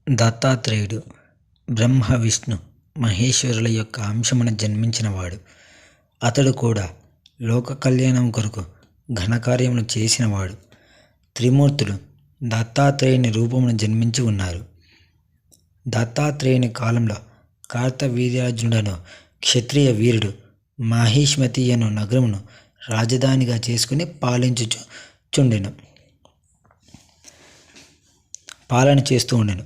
దత్తాత్రేయుడు బ్రహ్మ విష్ణు మహేశ్వరుల యొక్క అంశమున జన్మించినవాడు. అతడు కూడా లోక కళ్యాణం కొరకు ఘనకార్యములు చేసినవాడు. త్రిమూర్తులు దత్తాత్రేయుని రూపమున జన్మించి ఉన్నారు. దత్తాత్రేయుని కాలంలో కార్తవీర్యార్జునుడను క్షత్రియ వీరుడు మాహిష్మతి అను నగరమును రాజధానిగా చేసుకుని పాలన చేస్తూ ఉండెను.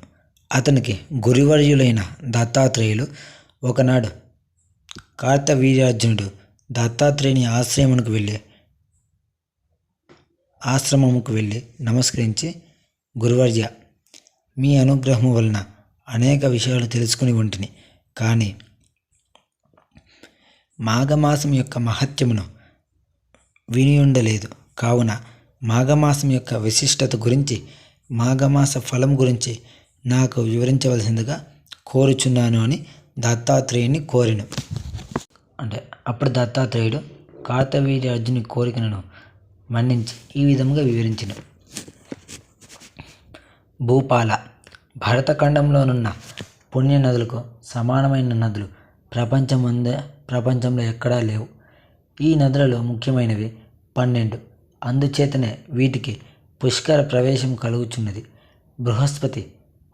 అతనికి గురువర్యులైన దత్తాత్రేయులు ఒకనాడు కార్తవీర్యార్జునుడు దత్తాత్రేయుని ఆశ్రమముకు వెళ్ళి నమస్కరించి, గురువర్య, మీ అనుగ్రహము వలన అనేక విషయాలు తెలుసుకుని ఉంటిని. కానీ మాఘమాసం యొక్క మహత్యమును వినియుండలేదు. కావున మాఘమాసం యొక్క విశిష్టత గురించి, మాఘమాస ఫలం గురించి నాకు వివరించవలసిందిగా కోరుచున్నాను అని దత్తాత్రేయుని కోరెను. అప్పుడు దత్తాత్రేయుడు కార్తవీర్యార్జుని కోరికను మన్నించి ఈ విధముగా వివరించెను. భూపాల, భరతఖండంలోనున్న పుణ్య నదులకు సమానమైన నదులు ప్రపంచంలో ఎక్కడా లేవు. ఈ నదులలో ముఖ్యమైనవి 12. అందుచేతనే వీటికి పుష్కర ప్రవేశం కలుగుచున్నది. బృహస్పతి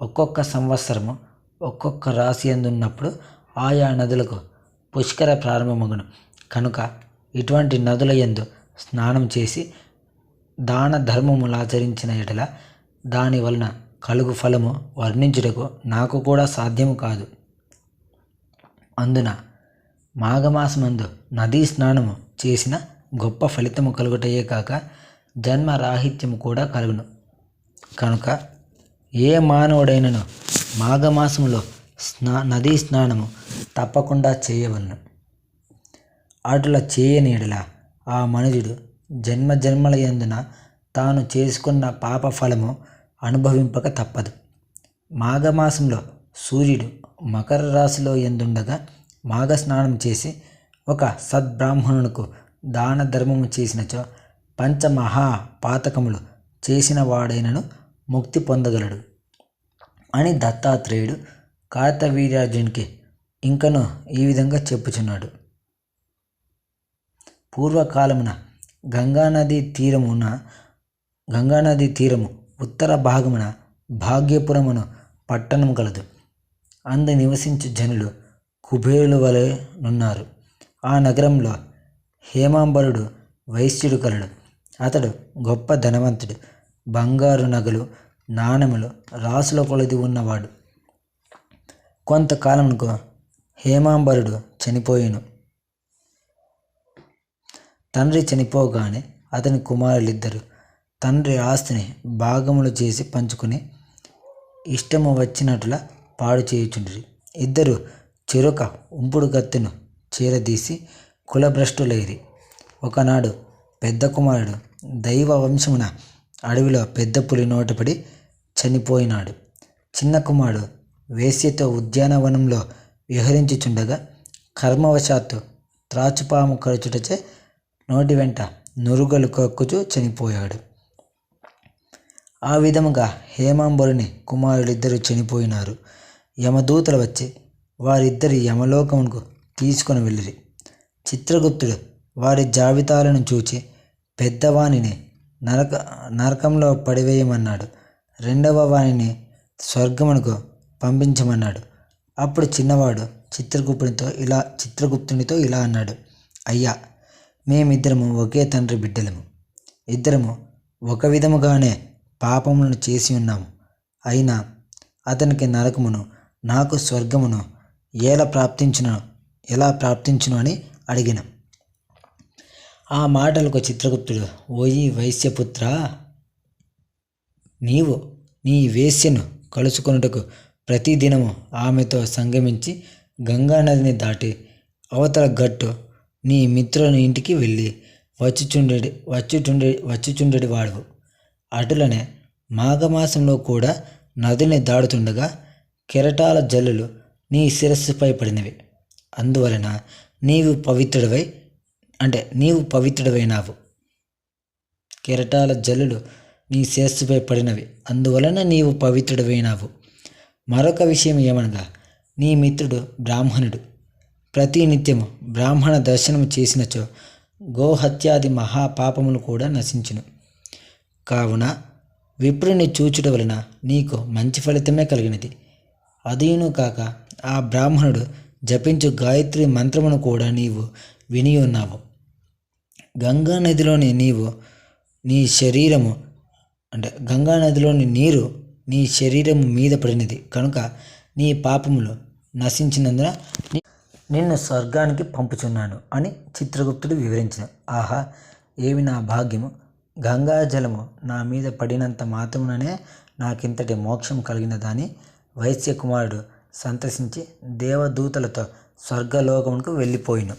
ఒక్కొక్క సంవత్సరము ఒక్కొక్క రాశి అందున్నప్పుడు ఆయా నదులకు పుష్కర ప్రారంభమగును. కనుక ఇటువంటి నదుల యందు స్నానం చేసి దాన ధర్మములాచరించిన ఎడల దాని వలన కలుగు ఫలము వర్ణించుటకు నాకు కూడా సాధ్యము కాదు. అందున మాఘమాసమందు నదీ స్నానము చేసిన గొప్ప ఫలితము కలుగుటయే కాక జన్మ రాహిత్యము కూడా కలుగును. కనుక ఏ మానవుడైనను మాఘమాసములో నదీ స్నానము తప్పకుండా చేయవలను. అటులా చేయని యెడల ఆ మనుజుడు జన్మల యందున తాను చేసుకున్న పాప ఫలము అనుభవింపక తప్పదు. మాఘమాసంలో సూర్యుడు మకర రాశిలో యందుండగా మాఘ స్నానం చేసి ఒక సద్బ్రాహ్మణునకు దాన ధర్మము చేసినచో పంచమహాపాతకములు చేసిన వాడైనను ముక్తి పొందగలడు అని దత్తాత్రేయుడు కార్తవీర్యార్జునికి ఇంకను ఈ విధంగా చెప్పుచున్నాడు. పూర్వకాలమున గంగానదీ తీరము ఉత్తర భాగమున భాగ్యపురమును పట్టణము కలదు. అందు నివసించు జనులు కుబేరుల వలె నున్నారు. ఆ నగరంలో హేమాంబరుడు వైశ్యుడు కలడు. అతడు గొప్ప ధనవంతుడు. బంగారు నగలు, నాణెములు రాసుల కొలది ఉన్నవాడు. కొంతకాలమునకు హేమాంబరుడు చనిపోయెను. తండ్రి చనిపోగానే అతని కుమారులిద్దరు తండ్రి ఆస్తిని భాగములు చేసి పంచుకుని ఇష్టము వచ్చినట్లా పాడు చేయుచుండిరి. ఇద్దరు చెరొక ఉంపుడు కత్తెను చేరదీసి కులభ్రష్టులైరి. ఒకనాడు పెద్ద కుమారుడు దైవ వంశమున అడవిలో పెద్ద పులి నోటపడి చనిపోయినాడు. చిన్న కుమారుడు వేశ్యతో ఉద్యానవనంలో విహరించుచుండగా కర్మవశాత్తు త్రాచుపాము కరుచుటచే నోటి వెంట నురుగలు కక్కుచూ చనిపోయాడు. ఆ విధముగా హేమాంబరుని కుమారులిద్దరూ చనిపోయినారు. యమదూతలు వచ్చి వారిద్దరి యమలోకమునకు తీసుకొని వెళ్ళిరి. చిత్రగుప్తుడు వారి జాబితాలను చూచి పెద్దవానిని నరకంలో పడివేయమన్నాడు. రెండవ వానిని స్వర్గమునకు పంపించమన్నాడు. అప్పుడు చిన్నవాడు చిత్రగుప్తునితో ఇలా అన్నాడు: అయ్యా, మేమిద్దరము ఒకే తండ్రి బిడ్డలము. ఇద్దరము ఒక విధముగానే పాపములను చేసి ఉన్నాము. అయినా అతనికి నరకమును, నాకు స్వర్గమును ఎలా ప్రాప్తించును అని అడిగిన. ఆ మాటలకు చిత్రగుప్తుడు: ఓయి వైశ్యపుత్ర, నీవు నీ వేశ్యను కలుసుకొనుటకు ప్రతిదినము ఆమెతో సంగమించి గంగానదిని దాటి అవతల గట్టు నీ మిత్రుని ఇంటికి వెళ్ళి వచ్చుచుండెడి వాడువు. అటులనే మాఘమాసంలో కూడా నదిని దాడుతుండగా కెరటాల జల్లులు నీ శిరస్సుపై పడినవి. అందువలన నీవు పవిత్రుడవైనావు. కెరటాల జల్లులు నీ శిరస్సుపై పడినవి, అందువలన నీవు పవిత్రుడవైనావు. మరొక విషయం ఏమనగా నీ మిత్రుడు బ్రాహ్మణుడు ప్రతినిత్యము బ్రాహ్మణ దర్శనము చేసినచో గోహత్యాది మహాపాపములు కూడా నశించును. కావున విప్రుని చూచుట వలన నీకు మంచి ఫలితమే కలిగినది. అదీను కాక ఆ బ్రాహ్మణుడు జపించు గాయత్రి మంత్రమును కూడా నీవు విని ఉన్నావు. గంగా నదిలోని గంగా నదిలోని నీరు నీ శరీరము మీద పడినది కనుక నీ పాపములు నశించినందున నిన్ను స్వర్గానికి పంపుచున్నాను అని చిత్రగుప్తుడు వివరించను. ఆహా, ఏమి నా భాగ్యము! గంగాజలము నా మీద పడినంత మాత్రముననే నాకింతటి మోక్షం కలిగినదని వైశ్యకుమారుడు సంతసించి దేవదూతలతో స్వర్గలోకమునకు వెళ్ళిపోయిను.